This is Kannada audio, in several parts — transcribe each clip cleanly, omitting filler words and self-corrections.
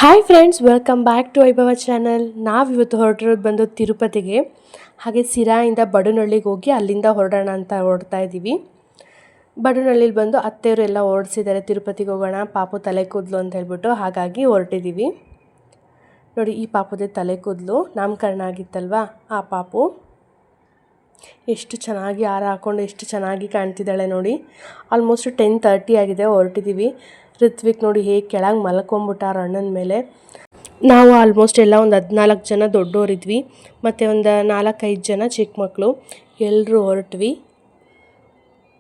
Hi friends, welcome back to Vaibhava channel. ನಾವಿವತ್ತು ಹೊರಟಿರೋದು ಬಂದು ತಿರುಪತಿಗೆ. ಹಾಗೆ ಸಿರಾಯಿಂದ ಬಡನಹಳ್ಳಿಗೆ ಹೋಗಿ ಅಲ್ಲಿಂದ ಹೊರಡೋಣ ಅಂತ ಹೊರಡ್ತಾ ಇದ್ದೀವಿ. ಬಡನಹಳ್ಳಿಲಿ ಬಂದು ಅತ್ತೆಯವರು ಎಲ್ಲ ಹೊರಡಿಸಿದ್ದಾರೆ, ತಿರುಪತಿಗೆ ಹೋಗೋಣ, ಪಾಪು ತಲೆ ಕೂದಲು ಅಂತ ಹೇಳ್ಬಿಟ್ಟು. ಹಾಗಾಗಿ ಹೊರಟಿದ್ದೀವಿ. ನೋಡಿ, ಈ ಪಾಪುದೇ ತಲೆ ಕೂದಲು ನಾಮಕರಣ ಆಗಿತ್ತಲ್ವಾ, ಆ ಪಾಪು ಎಷ್ಟು ಚೆನ್ನಾಗಿ ಹಾರ ಹಾಕ್ಕೊಂಡು ಎಷ್ಟು ಚೆನ್ನಾಗಿ ಕಾಣ್ತಿದ್ದಾಳೆ ನೋಡಿ. ಆಲ್ಮೋಸ್ಟ್ 10:30 ಆಗಿದೆ, ಹೊರಟಿದ್ದೀವಿ. ಋತ್ವಿಕ್ ನೋಡಿ ಹೇಗೆ ಕೆಳಗೆ ಮಲ್ಕೊಂಬಿಟ್ಟ ಅವ್ರ ಅಣ್ಣನ ಮೇಲೆ. ನಾವು ಆಲ್ಮೋಸ್ಟ್ ಎಲ್ಲ ಒಂದು 14 ಜನ ದೊಡ್ಡವರಿದ್ವಿ, ಮತ್ತು ಒಂದು 4-5 ಜನ ಚಿಕ್ಕ ಮಕ್ಕಳು, ಎಲ್ಲರೂ ಹೊರಟ್ವಿ.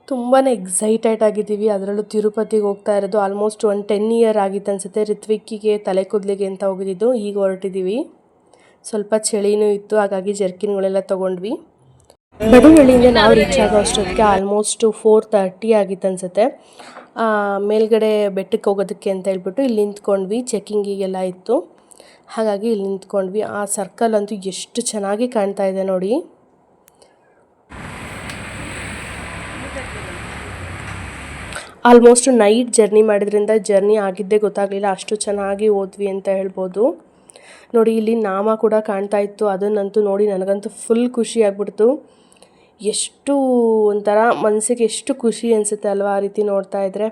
ತುಂಬಾ ಎಕ್ಸೈಟೆಡ್ ಆಗಿದ್ದೀವಿ. ಅದರಲ್ಲೂ ತಿರುಪತಿಗೆ ಹೋಗ್ತಾ ಇರೋದು. ಆಲ್ಮೋಸ್ಟ್ ಒಂದು 10 ಇಯರ್ ಆಗಿತ್ತು ಅನಿಸುತ್ತೆ ಋತ್ವಿಕ್ಕಿಗೆ ತಲೆ ಕೂದಲಿಗೆ ಅಂತ ಹೋಗಿದ್ದು. ಈಗ ಹೊರಟಿದ್ದೀವಿ. ಸ್ವಲ್ಪ ಚಳಿನೂ ಇತ್ತು, ಹಾಗಾಗಿ ಜರ್ಕಿನ್ಗಳೆಲ್ಲ ತೊಗೊಂಡ್ವಿ. ಬಡನಹಳ್ಳಿಯಿಂದ ನಾವು ರೀಚ್ ಆಗೋ ಅಷ್ಟೊತ್ತಿಗೆ ಆಲ್ಮೋಸ್ಟ್ 4:30 ಆಗಿತ್ತು ಅನಿಸುತ್ತೆ. ಮೇಲ್ಗಡೆ ಬೆಟ್ಟಕ್ಕೆ ಹೋಗೋದಕ್ಕೆ ಅಂತ ಹೇಳ್ಬಿಟ್ಟು ಇಲ್ಲಿ ನಿಂತ್ಕೊಂಡ್ವಿ. ಚೆಕ್ಕಿಂಗಿಗೆಲ್ಲ ಇತ್ತು, ಹಾಗಾಗಿ ಇಲ್ಲಿ ನಿಂತ್ಕೊಂಡ್ವಿ. ಆ ಸರ್ಕಲ್ ಅಂತೂ ಎಷ್ಟು ಚೆನ್ನಾಗಿ ಕಾಣ್ತಾ ಇದೆ ನೋಡಿ. ಆಲ್ಮೋಸ್ಟ್ ನೈಟ್ ಜರ್ನಿ ಮಾಡಿದ್ರಿಂದ ಜರ್ನಿ ಆಗಿದ್ದೇ ಗೊತ್ತಾಗಲಿಲ್ಲ, ಅಷ್ಟು ಚೆನ್ನಾಗಿ ಹೋದ್ವಿ ಅಂತ ಹೇಳ್ಬೋದು. ನೋಡಿ, ಇಲ್ಲಿ ನಾಮ ಕೂಡ ಕಾಣ್ತಾ ಇತ್ತು. ಅದನ್ನಂತೂ ನೋಡಿ ನನಗಂತೂ ಫುಲ್ ಖುಷಿ ಆಗ್ಬಿಡ್ತು. ಎಷ್ಟು ಒಂಥರ ಮನಸ್ಸಿಗೆ ಎಷ್ಟು ಖುಷಿ ಅನಿಸುತ್ತೆ ಅಲ್ವಾ ಆ ರೀತಿ ನೋಡ್ತಾ ಇದ್ದರೆ.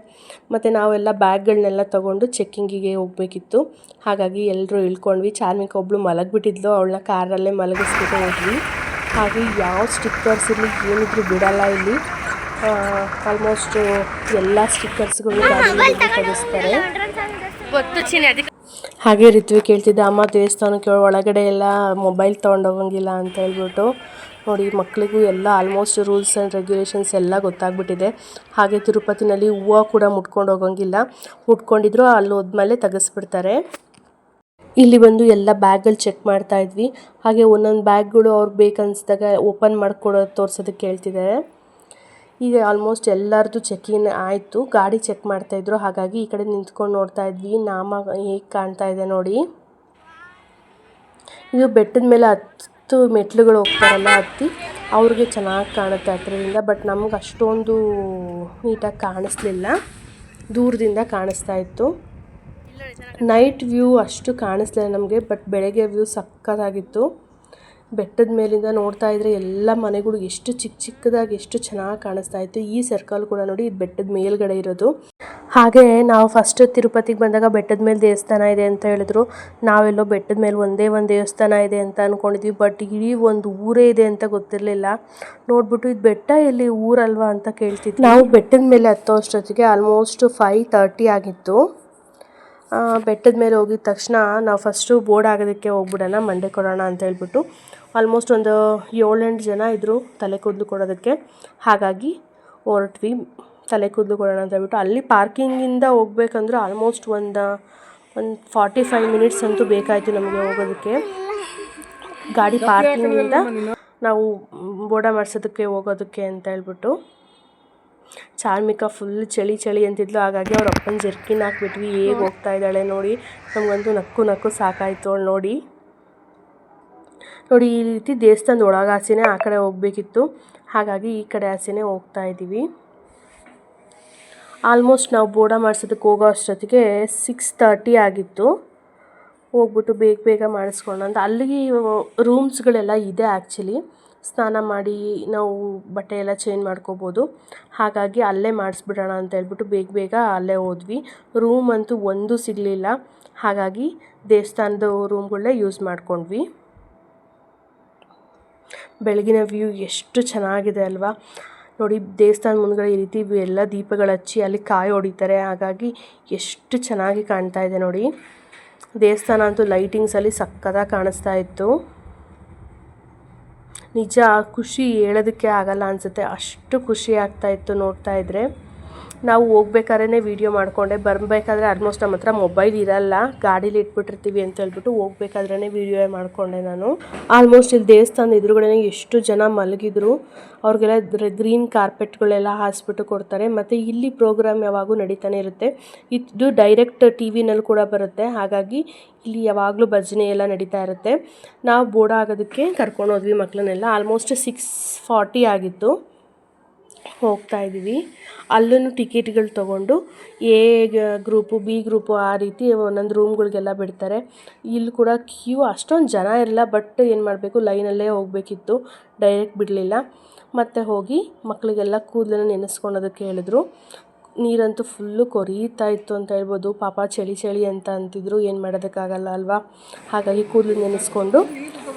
ಮತ್ತು ನಾವೆಲ್ಲ ಬ್ಯಾಗ್ಗಳನ್ನೆಲ್ಲ ತೊಗೊಂಡು ಚೆಕ್ಕಿಂಗಿಗೆ ಹೋಗಬೇಕಿತ್ತು, ಹಾಗಾಗಿ ಎಲ್ಲರೂ ಇಳ್ಕೊಂಡ್ವಿ. ಚಾರ್ಮಿಕ ಒಬ್ಬಳು ಮಲಗಿಬಿಟ್ಟಿದ್ಲು, ಅವಳನ್ನ ಕಾರಲ್ಲೇ ಮಲಗಿಸ್ಬಿಟ್ಟು ಹೋದ್ವಿ. ಹಾಗೆ ಯಾವ ಸ್ಟಿಕ್ಕರ್ಸ್ ಇರಲಿ ಏನಿದ್ರು ಬಿಡಲ್ಲ ಇಲ್ಲಿ. ಆಲ್ಮೋಸ್ಟ್ ಎಲ್ಲ ಸ್ಟಿಕ್ಕರ್ಸ್ಗಳು ತೆಗೆಸ್ತಾರೆ. ಹಾಗೆ ಋತ್ವಿಕ್ ಕೇಳ್ತಿದ್ದೆ, ಅಮ್ಮ ದೇವಸ್ಥಾನಕ್ಕೆ ಒಳಗಡೆ ಎಲ್ಲ ಮೊಬೈಲ್ ತೊಗೊಂಡೋಗಂಗಿಲ್ಲ ಅಂತ ಹೇಳ್ಬಿಟ್ಟು. ನೋಡಿ, ಮಕ್ಕಳಿಗೂ ಎಲ್ಲ ಆಲ್ಮೋಸ್ಟ್ ರೂಲ್ಸ್ ಆ್ಯಂಡ್ ರೆಗ್ಯುಲೇಷನ್ಸ್ ಎಲ್ಲ ಗೊತ್ತಾಗ್ಬಿಟ್ಟಿದೆ. ಹಾಗೆ ತಿರುಪತಿನಲ್ಲಿ ಹೂವು ಕೂಡ ಮುಟ್ಕೊಂಡು ಹೋಗೋಂಗಿಲ್ಲ, ಮುಟ್ಕೊಂಡಿದ್ರು ಅಲ್ಲಿ ಹೋದ್ಮೇಲೆ ತೆಗೆಸ್ಬಿಡ್ತಾರೆ. ಇಲ್ಲಿ ಬಂದು ಎಲ್ಲ ಬ್ಯಾಗ್ಗಳು ಚೆಕ್ ಮಾಡ್ತಾ ಇದ್ವಿ. ಹಾಗೆ ಒಂದೊಂದು ಬ್ಯಾಗ್ಗಳು ಅವ್ರಿಗೆ ಬೇಕನ್ನಿಸ್ದಾಗ ಓಪನ್ ಮಾಡಿಕೊಡೋದು ತೋರಿಸೋದಕ್ಕೆ ಹೇಳ್ತಿದ್ದಾರೆ. ಈಗ ಆಲ್ಮೋಸ್ಟ್ ಎಲ್ಲರದ್ದು ಚೆಕಿನ್ ಆಯಿತು, ಗಾಡಿ ಚೆಕ್ ಮಾಡ್ತಾಯಿದ್ರು, ಹಾಗಾಗಿ ಈ ಕಡೆ ನಿಂತ್ಕೊಂಡು ನೋಡ್ತಾ ಇದ್ವಿ. ನಾಮ ಹೇಗೆ ಕಾಣ್ತಾ ಇದೆ ನೋಡಿ. ಇದು ಬೆಟ್ಟದ ಮೇಲೆ 10 ಮೆಟ್ಲುಗಳು ಹೋಗ್ತಾರಲ್ಲ, ಹತ್ತಿ ಅವ್ರಿಗೆ ಚೆನ್ನಾಗಿ ಕಾಣುತ್ತೆ ಹತ್ರದಿಂದ. ಬಟ್ ನಮ್ಗೆ ಅಷ್ಟೊಂದು ನೀಟಾಗಿ ಕಾಣಿಸ್ಲಿಲ್ಲ, ದೂರದಿಂದ ಕಾಣಿಸ್ತಾ ಇತ್ತು. ನೈಟ್ ವ್ಯೂ ಅಷ್ಟು ಕಾಣಿಸ್ಲಿಲ್ಲ ನಮಗೆ, ಬಟ್ ಬೆಳಗ್ಗೆ ವ್ಯೂ ಸಕ್ಕತ್ತಾಗಿತ್ತು. ಬೆಟ್ಟದ ಮೇಲಿಂದ ನೋಡ್ತಾ ಇದ್ದರೆ ಎಲ್ಲ ಮನೆಗಳು ಎಷ್ಟು ಚಿಕ್ಕದಾಗಿ ಎಷ್ಟು ಚೆನ್ನಾಗಿ ಕಾಣಿಸ್ತಾ ಇತ್ತು. ಈ ಸರ್ಕಲ್ ಕೂಡ ನೋಡಿ, ಬೆಟ್ಟದ ಮೇಲ್ಗಡೆ ಇರೋದು. ಹಾಗೆ ನಾವು ಫಸ್ಟ್ ತಿರುಪತಿಗೆ ಬಂದಾಗ ಬೆಟ್ಟದ ಮೇಲೆ ದೇವಸ್ಥಾನ ಇದೆ ಅಂತ ಹೇಳಿದ್ರು. ನಾವೆಲ್ಲೋ ಬೆಟ್ಟದ ಮೇಲೆ ಒಂದೇ ಒಂದು ದೇವಸ್ಥಾನ ಇದೆ ಅಂತ ಅಂದ್ಕೊಂಡಿದ್ವಿ, ಬಟ್ ಇಡೀ ಒಂದು ಊರೇ ಇದೆ ಅಂತ ಗೊತ್ತಿರಲಿಲ್ಲ. ನೋಡ್ಬಿಟ್ಟು ಇದು ಬೆಟ್ಟ ಎಲ್ಲಿ ಊರಲ್ವಾ ಅಂತ ಕೇಳ್ತಿದ್ವಿ. ನಾವು ಬೆಟ್ಟದ ಮೇಲೆ ಹತ್ತೋ ಅಷ್ಟೊತ್ತಿಗೆ ಆಲ್ಮೋಸ್ಟ್ 5:30 ಆಗಿತ್ತು. ಬೆಟ್ಟದ ಮೇಲೆ ಹೋಗಿದ ತಕ್ಷಣ ನಾವು ಫಸ್ಟು ಬೋರ್ಡ್ ಆಗೋದಕ್ಕೆ ಹೋಗ್ಬಿಡೋಣ, ಮಂಡೆ ಕೊಡೋಣ ಅಂತ ಹೇಳ್ಬಿಟ್ಟು. ಆಲ್ಮೋಸ್ಟ್ ಒಂದು 7-8 ಜನ ಇದ್ದರು ತಲೆ ಕೂದಲು ಕೊಡೋದಕ್ಕೆ, ಹಾಗಾಗಿ ಹೊರಟ್ವಿ ತಲೆ ಕೂದಲು ಕೊಡೋಣ ಅಂತ ಹೇಳ್ಬಿಟ್ಟು. ಅಲ್ಲಿ ಪಾರ್ಕಿಂಗಿಂದ ಹೋಗ್ಬೇಕಂದ್ರೆ ಆಲ್ಮೋಸ್ಟ್ ಒಂದು 45 ಮಿನಿಟ್ಸ್ ಅಂತೂ ಬೇಕಾಯಿತು ನಮಗೆ ಹೋಗೋದಕ್ಕೆ. ಗಾಡಿ ಪಾರ್ಕಿಂಗಿಂದ ನಾವು ಬೋರ್ಡ ಮಾಡಿಸೋದಕ್ಕೆ ಹೋಗೋದಕ್ಕೆ ಅಂತ ಹೇಳ್ಬಿಟ್ಟು. ಚಾರ್ಮಿಕ ಫುಲ್ ಚಳಿ ಅಂತಿದ್ಲು, ಹಾಗಾಗಿ ಅವ್ರ ಅಪ್ಪನ ಜರ್ಕಿನ್ ಹಾಕ್ಬಿಟ್ವಿ. ಹೇಗೆ ಹೋಗ್ತಾ ಇದ್ದಾಳೆ ನೋಡಿ, ನಮಗಂತೂ ನಕ್ಕು ಸಾಕಾಯಿತು ಅವಳು ನೋಡಿ. ಈ ರೀತಿ ದೇವಸ್ಥಾನದ ಒಳಗೆ ಆಸೆನೇ ಆ ಕಡೆ ಹೋಗಬೇಕಿತ್ತು, ಹಾಗಾಗಿ ಈ ಕಡೆ ಆಸೆನೇ ಹೋಗ್ತಾ ಇದ್ದೀವಿ. ಆಲ್ಮೋಸ್ಟ್ ನಾವು ಬೋರ್ಡ ಮಾಡಿಸೋದಕ್ಕೆ ಹೋಗೋ ಅಷ್ಟೊತ್ತಿಗೆ 6:30 ಆಗಿತ್ತು. ಹೋಗ್ಬಿಟ್ಟು ಬೇಗ ಮಾಡಿಸ್ಕೊಂಡು ಅಂತ ಅಲ್ಲಿಗೆ ರೂಮ್ಸ್ಗಳೆಲ್ಲ ಇದೆ. ಆ್ಯಕ್ಚುಲಿ ಸ್ನಾನ ಮಾಡಿ ನಾವು ಬಟ್ಟೆ ಎಲ್ಲ ಚೇಂಜ್ ಮಾಡ್ಕೋಬೋದು, ಹಾಗಾಗಿ ಅಲ್ಲೇ ಮಾಡಿಸ್ಬಿಡೋಣ ಅಂತ ಹೇಳ್ಬಿಟ್ಟು ಬೇಗ ಅಲ್ಲೇ ಹೋದ್ವಿ. ರೂಮ್ ಅಂತೂ ಒಂದು ಸಿಗಲಿಲ್ಲ, ಹಾಗಾಗಿ ದೇವಸ್ಥಾನದ ರೂಮ್ಗಳನ್ನೇ ಯೂಸ್ ಮಾಡ್ಕೊಂಡ್ವಿ. ಬೆಳಗಿನ ವ್ಯೂ ಎಷ್ಟು ಚೆನ್ನಾಗಿದೆ ಅಲ್ವಾ ನೋಡಿ. ದೇವಸ್ಥಾನ ಮುಂದ್ಗಡೆ ಈ ರೀತಿ ಎಲ್ಲ ದೀಪಗಳು ಹಚ್ಚಿ ಅಲ್ಲಿ ಕಾಯಿ ಹೊಡಿತಾರೆ, ಹಾಗಾಗಿ ಎಷ್ಟು ಚೆನ್ನಾಗಿ ಕಾಣ್ತಾ ಇದೆ ನೋಡಿ. ದೇವಸ್ಥಾನ ಅಂತೂ ಲೈಟಿಂಗ್ಸಲ್ಲಿ ಸಕ್ಕತ್ತಾಗಿ ಕಾಣಿಸ್ತಾ ಇತ್ತು. ನಿಜ ಖುಷಿ ಹೇಳೋದಕ್ಕೆ ಆಗಲ್ಲ ಅನಿಸುತ್ತೆ, ಅಷ್ಟು ಖುಷಿ ಆಗ್ತಾ ಇತ್ತು ನೋಡ್ತಾ ಇದ್ದರೆ. ನಾವು ಹೋಗ್ಬೇಕಾದ್ರೆ ವೀಡಿಯೋ ಮಾಡಿಕೊಂಡೆ, ಬರಬೇಕಾದ್ರೆ ಆಲ್ಮೋಸ್ಟ್ ನಮ್ಮ ಹತ್ರ ಮೊಬೈಲ್ ಇರಲ್ಲ, ಗಾಡೀಲಿ ಇಟ್ಬಿಟ್ಟಿರ್ತೀವಿ ಅಂತ ಹೇಳ್ಬಿಟ್ಟು ಹೋಗ್ಬೇಕಾದ್ರೇ ವೀಡಿಯೋ ಮಾಡಿಕೊಂಡೆ ನಾನು. ಆಲ್ಮೋಸ್ಟ್ ಇಲ್ಲಿ ದೇವಸ್ಥಾನದ ಎದುರುಗಡೆ ಎಷ್ಟು ಜನ ಮಲಗಿದ್ರು, ಅವ್ರಿಗೆಲ್ಲ ಗ್ರೀನ್ ಕಾರ್ಪೆಟ್ಗಳೆಲ್ಲ ಹಾಸ್ಬಿಟ್ಟು ಕೊಡ್ತಾರೆ. ಮತ್ತು ಇಲ್ಲಿ ಪ್ರೋಗ್ರಾಮ್ ಯಾವಾಗೂ ನಡೀತಾನೆ ಇರುತ್ತೆ. ಇದು ಡೈರೆಕ್ಟ್ TV ನಲ್ಲಿ ಕೂಡ ಬರುತ್ತೆ, ಹಾಗಾಗಿ ಇಲ್ಲಿ ಯಾವಾಗಲೂ ಭಜನೆ ಎಲ್ಲ ನಡೀತಾ ಇರುತ್ತೆ. ನಾವು ಬೋರ್ಡ ಆಗೋದಕ್ಕೆ ಕರ್ಕೊಂಡು ಹೋದ್ವಿ ಮಕ್ಕಳನ್ನೆಲ್ಲ. ಆಲ್ಮೋಸ್ಟ್ 6:40 ಆಗಿತ್ತು. ಹೋಗ್ತಾ ಇದ್ದೀವಿ. ಅಲ್ಲೂ ಟಿಕೆಟ್ಗಳು ತೊಗೊಂಡು ಎ ಗ್ರೂಪು, ಬಿ ಗ್ರೂಪು ಆ ರೀತಿ ಒಂದೊಂದು ರೂಮ್ಗಳಿಗೆಲ್ಲ ಬಿಡ್ತಾರೆ. ಇಲ್ಲಿ ಕೂಡ ಕ್ಯೂ ಅಷ್ಟೊಂದು ಜನ ಇರಲ್ಲ, ಬಟ್ ಏನು ಮಾಡಬೇಕು, ಲೈನಲ್ಲೇ ಹೋಗಬೇಕಿತ್ತು, ಡೈರೆಕ್ಟ್ ಬಿಡಲಿಲ್ಲ. ಮತ್ತು ಹೋಗಿ ಮಕ್ಕಳಿಗೆಲ್ಲ ಕೂದಲನ್ನು ನೆನೆಸ್ಕೊಳೋದಕ್ಕೆ ಹೇಳಿದ್ರು. ನೀರಂತೂ ಫುಲ್ಲು ಕೊರೀತಾ ಇತ್ತು ಅಂತ ಹೇಳ್ಬೋದು. ಪಾಪ ಚಳಿ ಚಳಿ ಅಂತ ಅಂತಿದ್ರು, ಏನು ಮಾಡೋದಕ್ಕಾಗಲ್ಲ ಅಲ್ವಾ. ಹಾಗಾಗಿ ಕೂದಲು ನೆನೆಸ್ಕೊಂಡು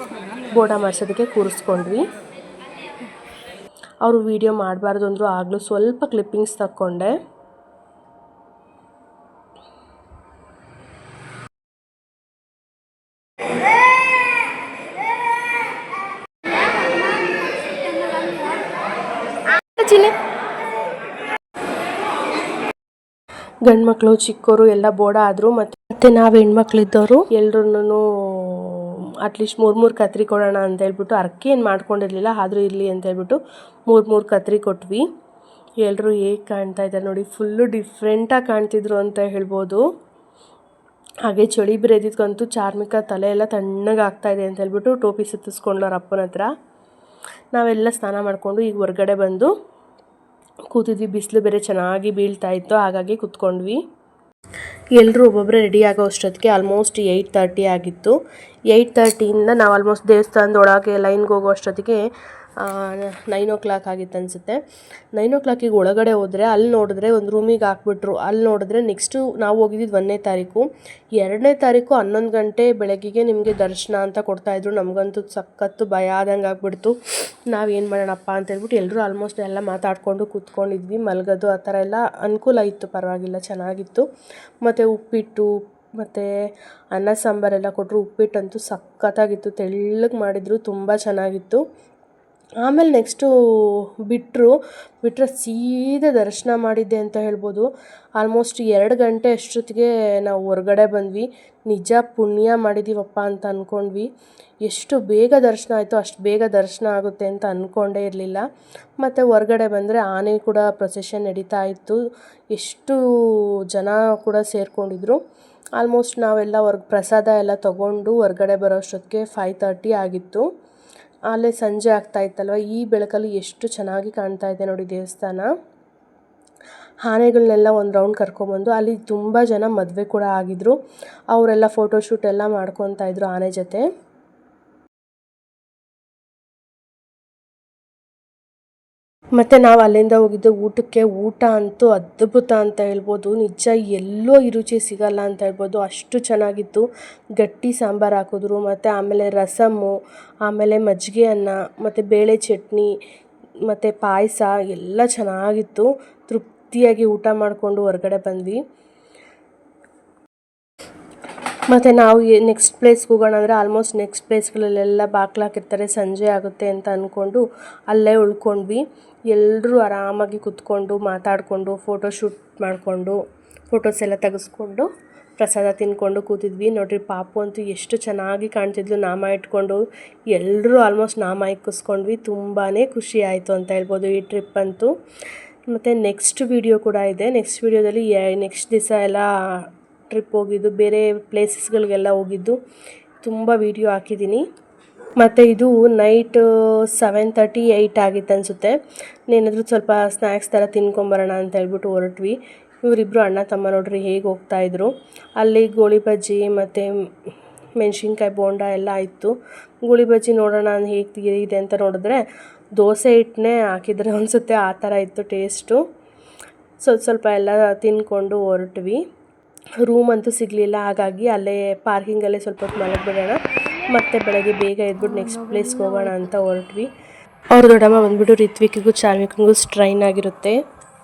ಬೋಡ ಮಾಡಿಸೋದಕ್ಕೆ ಕೂರಿಸ್ಕೊಂಡ್ವಿ. ಅವರು ವೀಡಿಯೋ ಮಾಡಬಾರ್ದು ಅಂದರು, ಆಗಲೂ ಸ್ವಲ್ಪ ಕ್ಲಿಪ್ಪಿಂಗ್ಸ್ ತಕ್ಕೊಂಡೆ. ಗಂಡು ಮಕ್ಕಳು ಚಿಕ್ಕವರು ಎಲ್ಲ ಬೋಡ ಆದರು. ಮತ್ತು ನಾವು ಹೆಣ್ಮಕ್ಳಿದ್ದವರು ಎಲ್ರೂ ಅಟ್ಲೀಸ್ಟ್ 3 ಕತ್ರಿ ಕೊಡೋಣ ಅಂತ ಹೇಳ್ಬಿಟ್ಟು, ಅರ್ಕೆ ಏನು ಮಾಡ್ಕೊಂಡಿರಲಿಲ್ಲ, ಆದರೂ ಇರಲಿ ಅಂತ ಹೇಳ್ಬಿಟ್ಟು 3 ಕತ್ರಿ ಕೊಟ್ವಿ. ಎಲ್ಲರೂ ಹೇಗೆ ಕಾಣ್ತಾ ಇದ್ದಾರೆ ನೋಡಿ, ಫುಲ್ಲು ಡಿಫ್ರೆಂಟಾಗಿ ಕಾಣ್ತಿದ್ರು ಅಂತ ಹೇಳ್ಬೋದು. ಹಾಗೆ ಚಳಿ ಬೆರೆದಿದ್ಕಂತೂ ಚಾರ್ಮಿಕ ತಲೆ ಎಲ್ಲ ತಣ್ಣಗೆ ಆಗ್ತಾಯಿದೆ ಅಂತ ಹೇಳ್ಬಿಟ್ಟು ಟೋಪಿ ಸುತ್ತಿಸ್ಕೊಂಡ್ಲು ಅವ್ರ ಅಪ್ಪನ ಹತ್ರ. ನಾವೆಲ್ಲ ಸ್ನಾನ ಮಾಡಿಕೊಂಡು ಈಗ ಹೊರ್ಗಡೆ ಬಂದು ಕೂತಿದ್ವಿ. ಬಿಸಿಲು ಬೇರೆ ಚೆನ್ನಾಗಿ ಬೀಳ್ತಾ ಇತ್ತು, ಹಾಗಾಗಿ ಕೂತ್ಕೊಂಡ್ವಿ. ಎಲ್ಲರೂ ಒಬ್ಬೊಬ್ಬರೇ ರೆಡಿ ಆಗೋ ಅಷ್ಟೊತ್ತಿಗೆ ಆಲ್ಮೋಸ್ಟ್ 8:30 ಆಗಿತ್ತು. 8:30ಇಂದ ನಾವು ಆಲ್ಮೋಸ್ಟ್ ದೇವಸ್ಥಾನದ ಒಳಗೆ ಲೈನ್ಗೆ ಹೋಗೋ ಅಷ್ಟೊತ್ತಿಗೆ 9 o'clock ಆಗಿತ್ತು ಅನಿಸುತ್ತೆ. 9 o'clock ಒಳಗಡೆ ಹೋದರೆ ಅಲ್ಲಿ ನೋಡಿದ್ರೆ ಒಂದು ರೂಮಿಗೆ ಹಾಕ್ಬಿಟ್ರು. ಅಲ್ಲಿ ನೋಡಿದ್ರೆ ನೆಕ್ಸ್ಟು ನಾವು ಹೋಗಿದ್ದು 1ನೇ ತಾರೀಕು, 2ನೇ ತಾರೀಕು 11 ಗಂಟೆ ಬೆಳಗ್ಗೆಗೆ ನಿಮಗೆ ದರ್ಶನ ಅಂತ ಕೊಡ್ತಾಯಿದ್ರು. ನಮಗಂತೂ ಸಖತ್ತು ಭಯ ಆದಂಗೆ ಆಗ್ಬಿಡ್ತು. ನಾವೇನು ಮಾಡೋಣಪ್ಪ ಅಂತ ಹೇಳ್ಬಿಟ್ಟು ಎಲ್ಲರೂ ಆಲ್ಮೋಸ್ಟ್ ಎಲ್ಲ ಮಾತಾಡಿಕೊಂಡು ಕೂತ್ಕೊಂಡಿದ್ವಿ. ಮಲಗೋದು ಆ ಥರ ಎಲ್ಲ ಅನುಕೂಲ ಇತ್ತು, ಪರವಾಗಿಲ್ಲ, ಚೆನ್ನಾಗಿತ್ತು. ಮತ್ತು ಉಪ್ಪಿಟ್ಟು ಮತ್ತು ಅನ್ನ ಸಾಂಬಾರೆಲ್ಲ ಕೊಟ್ಟರು. ಉಪ್ಪಿಟ್ಟಂತೂ ಸಖತ್ತಾಗಿತ್ತು, ತೆಳ್ಳಗೆ ಮಾಡಿದರು, ತುಂಬ ಚೆನ್ನಾಗಿತ್ತು. ಆಮೇಲೆ ನೆಕ್ಸ್ಟು ಬಿಟ್ಟರೆ ಸೀದಾ ದರ್ಶನ ಮಾಡಿದ್ದೆ ಅಂತ ಹೇಳ್ಬೋದು. ಆಲ್ಮೋಸ್ಟ್ 2 ಗಂಟೆ ಅಷ್ಟೊತ್ತಿಗೆ ನಾವು ಹೊರಗಡೆ ಬಂದ್ವಿ. ನಿಜ ಪುಣ್ಯ ಮಾಡಿದ್ದೀವಪ್ಪ ಅಂತ ಅಂದ್ಕೊಂಡ್ವಿ. ಎಷ್ಟು ಬೇಗ ದರ್ಶನ ಆಯಿತು, ಅಷ್ಟು ಬೇಗ ದರ್ಶನ ಆಗುತ್ತೆ ಅಂತ ಅಂದ್ಕೊಂಡೇ ಇರಲಿಲ್ಲ. ಮತ್ತು ಹೊರಗಡೆ ಬಂದರೆ ಆನೆ ಕೂಡ ಪ್ರೊಸೆಷನ್ ನಡೀತಾ ಇತ್ತು. ಎಷ್ಟು ಜನ ಕೂಡ ಸೇರಿಕೊಂಡಿದ್ರು. ಆಲ್ಮೋಸ್ಟ್ ನಾವೆಲ್ಲ ಪ್ರಸಾದ ಎಲ್ಲ ತೊಗೊಂಡು ಹೊರಗಡೆ ಬರೋ ಅಷ್ಟೊತ್ತಿಗೆ 5:30 ಆಗಿತ್ತು. ಅಲ್ಲೇ ಸಂಜೆ ಆಗ್ತಾ ಇತ್ತಲ್ವ, ಈ ಬೆಳಕಲ್ಲಿ ಎಷ್ಟು ಚೆನ್ನಾಗಿ ಕಾಣ್ತಾ ಇದೆ ನೋಡಿ ದೇವಸ್ಥಾನ. ಆನೆಗಳನ್ನೆಲ್ಲ ಒಂದು ರೌಂಡ್ ಕರ್ಕೊಂಬಂದು, ಅಲ್ಲಿ ತುಂಬ ಜನ ಮದುವೆ ಕೂಡ ಆಗಿದ್ರು. ಅವರೆಲ್ಲ ಫೋಟೋಶೂಟ್ ಎಲ್ಲ ಮಾಡ್ಕೊತಾ ಇದ್ರು ಆನೆ ಜೊತೆ. ಮತ್ತು ನಾವು ಅಲ್ಲಿಂದ ಹೋಗಿದ್ದು ಊಟಕ್ಕೆ. ಊಟ ಅಂತೂ ಅದ್ಭುತ ಅಂತ ಹೇಳ್ಬೋದು. ನಿಜ ಎಲ್ಲೋ ಈ ರುಚಿ ಸಿಗಲ್ಲ ಅಂತ ಹೇಳ್ಬೋದು, ಅಷ್ಟು ಚೆನ್ನಾಗಿತ್ತು. ಗಟ್ಟಿ ಸಾಂಬಾರು ಹಾಕಿದ್ರು, ಮತ್ತು ಆಮೇಲೆ ರಸಮ್ಮು, ಆಮೇಲೆ ಮಜ್ಜಿಗೆ ಅನ್ನ, ಮತ್ತು ಬೇಳೆ ಚಟ್ನಿ, ಮತ್ತು ಪಾಯಸ ಎಲ್ಲ ಚೆನ್ನಾಗಿತ್ತು. ತೃಪ್ತಿಯಾಗಿ ಊಟ ಮಾಡಿಕೊಂಡು ಹೊರಗಡೆ ಬಂದ್ವಿ. ಮತ್ತು ನಾವು ನೆಕ್ಸ್ಟ್ ಪ್ಲೇಸ್ಗೆ ಹೋಗೋಣ ಅಂದರೆ ಆಲ್ಮೋಸ್ಟ್ ನೆಕ್ಸ್ಟ್ ಪ್ಲೇಸ್ಗಳಲ್ಲೆಲ್ಲ ಬಾಗ್ಲು ಹಾಕಿರ್ತಾರೆ, ಸಂಜೆ ಆಗುತ್ತೆ ಅಂತ ಅಂದ್ಕೊಂಡು ಅಲ್ಲೇ ಉಳ್ಕೊಂಡ್ವಿ. ಎಲ್ಲರೂ ಆರಾಮಾಗಿ ಕೂತ್ಕೊಂಡು ಮಾತಾಡಿಕೊಂಡು ಫೋಟೋಶೂಟ್ ಮಾಡಿಕೊಂಡು ಫೋಟೋಸ್ ಎಲ್ಲ ತೆಗೆಸ್ಕೊಂಡು ಪ್ರಸಾದ ತಿಂದ್ಕೊಂಡು ಕೂತಿದ್ವಿ. ನೋಡಿರಿ ಪಾಪು ಅಂತೂ ಎಷ್ಟು ಚೆನ್ನಾಗಿ ಕಾಣ್ತಿದ್ಲು ನಾಮ ಇಟ್ಕೊಂಡು. ಎಲ್ಲರೂ ಆಲ್ಮೋಸ್ಟ್ ನಾಮ ಇಕ್ಕಿಸ್ಕೊಂಡ್ವಿ. ತುಂಬಾ ಖುಷಿ ಆಯಿತು ಅಂತ ಹೇಳ್ಬೋದು ಈ ಟ್ರಿಪ್ ಅಂತೂ. ಮತ್ತು ನೆಕ್ಸ್ಟ್ ವಿಡಿಯೋ ಕೂಡ ಇದೆ. ನೆಕ್ಸ್ಟ್ ವಿಡಿಯೋದಲ್ಲಿ ನೆಕ್ಸ್ಟ್ ದಿವಸ ಎಲ್ಲ ಟ್ರಿಪ್ ಹೋಗಿದ್ದು, ಬೇರೆ ಪ್ಲೇಸಸ್ಗಳಿಗೆಲ್ಲ ಹೋಗಿದ್ದು ತುಂಬ ವಿಡಿಯೋ ಹಾಕಿದ್ದೀನಿ. ಮತ್ತು ಇದು ನೈಟ್ 7:30, 8 ಆಗಿತ್ತು ಅನಿಸುತ್ತೆ. ಏನಾದರೂ ಸ್ವಲ್ಪ ಸ್ನ್ಯಾಕ್ಸ್ ಥರ ತಿನ್ಕೊಂಬರೋಣ ಅಂತ ಹೇಳ್ಬಿಟ್ಟು ಹೊರಟ್ವಿ. ಇವರಿಬ್ಬರು ಅಣ್ಣ ತಮ್ಮ ನೋಡ್ರಿ ಹೇಗೆ ಹೋಗ್ತಾಯಿದ್ರು. ಅಲ್ಲಿ ಗೋಳಿ ಬಜ್ಜಿ ಮತ್ತು ಮೆಣಸಿನ್ಕಾಯಿ ಬೋಂಡ ಎಲ್ಲ ಇತ್ತು. ಗೋಳಿ ಬಜ್ಜಿ ನೋಡೋಣ ಹೇಗೆ ಇದೆ ಅಂತ ನೋಡಿದ್ರೆ ದೋಸೆ ಹಿಟ್ಟನ್ನೇ ಹಾಕಿದ್ರೆ ಅನಿಸುತ್ತೆ, ಆ ಥರ ಇತ್ತು ಟೇಸ್ಟು. ಸ್ವಲ್ಪ ಎಲ್ಲ ತಿಂದ್ಕೊಂಡು ಹೊರಟ್ವಿ. ರೂಮ್ ಅಂತೂ ಸಿಗಲಿಲ್ಲ, ಹಾಗಾಗಿ ಅಲ್ಲೇ ಪಾರ್ಕಿಂಗಲ್ಲೇ ಸ್ವಲ್ಪ ಹೊತ್ತು ಮಲಗಿಬಿಡೋಣ, ಮತ್ತು ಬೆಳಗ್ಗೆ ಬೇಗ ಎದ್ಬಿಟ್ಟು ನೆಕ್ಸ್ಟ್ ಪ್ಲೇಸ್ಗೆ ಹೋಗೋಣ ಅಂತ ಹೊರಟ್ವಿ. ಅವ್ರ ದೊಡ್ಡಮ್ಮ ಬಂದುಬಿಟ್ಟು ರಿತ್ವಿಕ್ಕಿಗೂ ಚಾರ್ಮಿಕ್ಕಿಗೂ ಸ್ಟ್ರೈನ್ ಆಗಿರುತ್ತೆ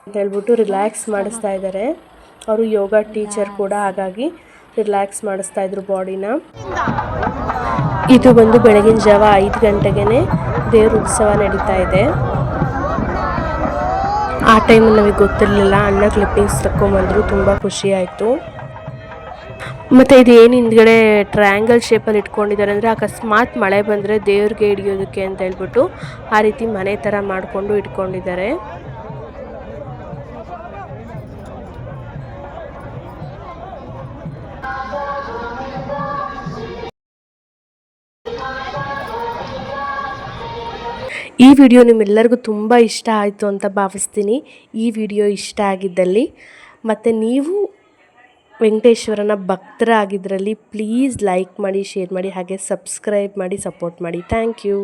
ಅಂತ ಹೇಳ್ಬಿಟ್ಟು ರಿಲ್ಯಾಕ್ಸ್ ಮಾಡಿಸ್ತಾ ಇದ್ದಾರೆ. ಅವರು ಯೋಗ ಟೀಚರ್ ಕೂಡ, ಹಾಗಾಗಿ ರಿಲ್ಯಾಕ್ಸ್ ಮಾಡಿಸ್ತಾ ಇದ್ರು ಬಾಡಿನ. ಇದು ಬಂದು ಬೆಳಗಿನ ಜಾವ 5 ಗಂಟೆಗೆ ದೇವ್ರ ಉತ್ಸವ ನಡೀತಾ ಇದೆ. ಆ ಟೈಮಲ್ಲಿ ನಮಗೆ ಗೊತ್ತಿರಲಿಲ್ಲ. ಅಣ್ಣ ಕ್ಲಿಪ್ಪಿಂಗ್ಸ್ ತಗೊಂಬಂದರು, ತುಂಬ ಖುಷಿ ಆಯಿತು. ಮತ್ತು ಇದು ಏನು ಹಿಂದ್ಗಡೆ ಟ್ರಯಾಂಗಲ್ ಶೇಪಲ್ಲಿ ಇಟ್ಕೊಂಡಿದ್ದಾರೆ ಅಂದರೆ ಅಕಸ್ಮಾತ್ ಮಳೆ ಬಂದರೆ ದೇವ್ರಿಗೆ ಹಿಡಿಯೋದಕ್ಕೆ ಅಂತ ಹೇಳ್ಬಿಟ್ಟು ಆ ರೀತಿ ಮನೆ ಥರ ಮಾಡಿಕೊಂಡು ಇಟ್ಕೊಂಡಿದ್ದಾರೆ. ಈ ವಿಡಿಯೋ ನಿಮ್ಮೆಲ್ಲರಿಗೂ ತುಂಬ ಇಷ್ಟ ಆಯಿತು ಅಂತ ಭಾವಿಸ್ತೀನಿ. ಈ ವಿಡಿಯೋ ಇಷ್ಟ ಆಗಿದ್ದಲ್ಲಿ ಮತ್ತು ನೀವು ವೆಂಕಟೇಶ್ವರನ ಭಕ್ತರಾಗಿದ್ರಲ್ಲಿ ಪ್ಲೀಸ್ ಲೈಕ್ ಮಾಡಿ, ಶೇರ್ ಮಾಡಿ, ಹಾಗೆ ಸಬ್ಸ್ಕ್ರೈಬ್ ಮಾಡಿ, ಸಪೋರ್ಟ್ ಮಾಡಿ. Thank you.